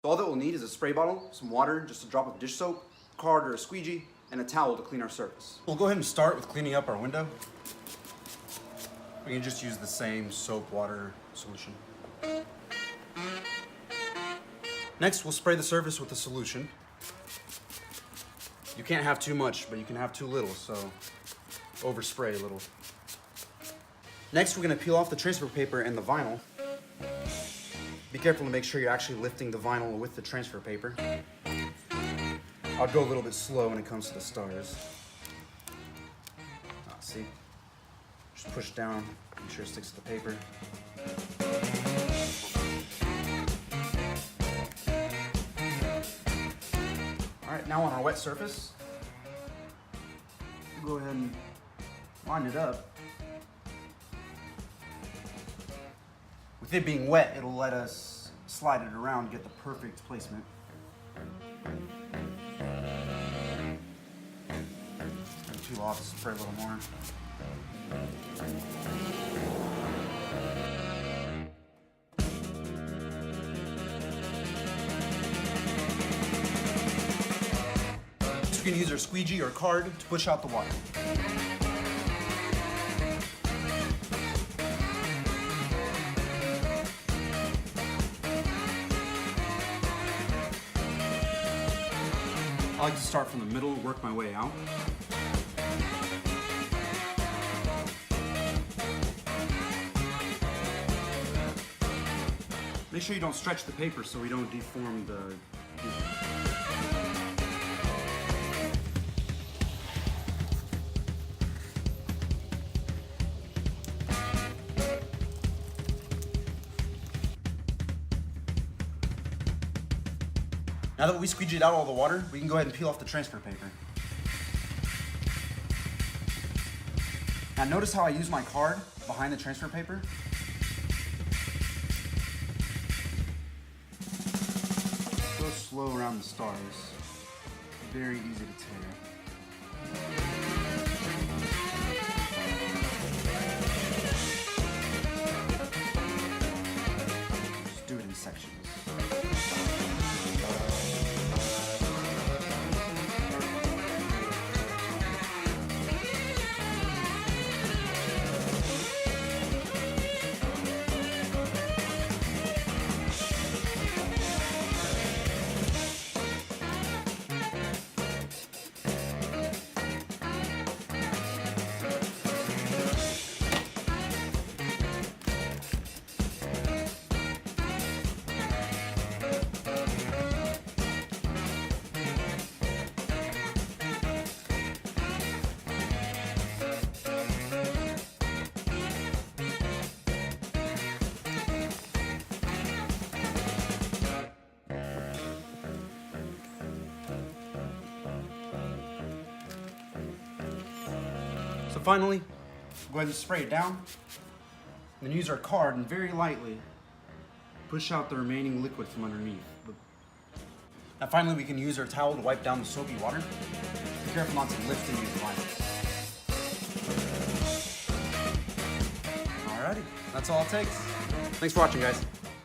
So all that we'll need is a spray bottle, some water, just a drop of dish soap, card or a squeegee, and a towel to clean our surface. We'll go ahead and start with cleaning up our window. We can just use the same soap water solution. Next, we'll spray the surface with the solution. You can't have too much, but you can have too little, so overspray a little. Next, we're gonna peel off the transfer paper and the vinyl. Be careful to make sure you're actually lifting the vinyl with the transfer paper. I'll go a little bit slow when it comes to the stars. See? Just push down, make sure it sticks to the paper. All right, now on our wet surface, we'll go ahead and line it up. With it being wet, it'll let us slide it around to get the perfect placement. Too off, spray a little more. So we can use our squeegee or card to push out the water. I like to start from the middle, work my way out. Make sure you don't stretch the paper so we don't deform the... Now that we squeegeed out all the water, we can go ahead and peel off the transfer paper. Now notice how I use my card behind the transfer paper? Go slow around the stars. Very easy to tear. Just do it in sections. So finally, go ahead and spray it down, and then use our card and very lightly push out the remaining liquid from underneath. Now finally, we can use our towel to wipe down the soapy water. Be careful not to lift into the vinyl. Alrighty, that's all it takes. Thanks for watching, guys.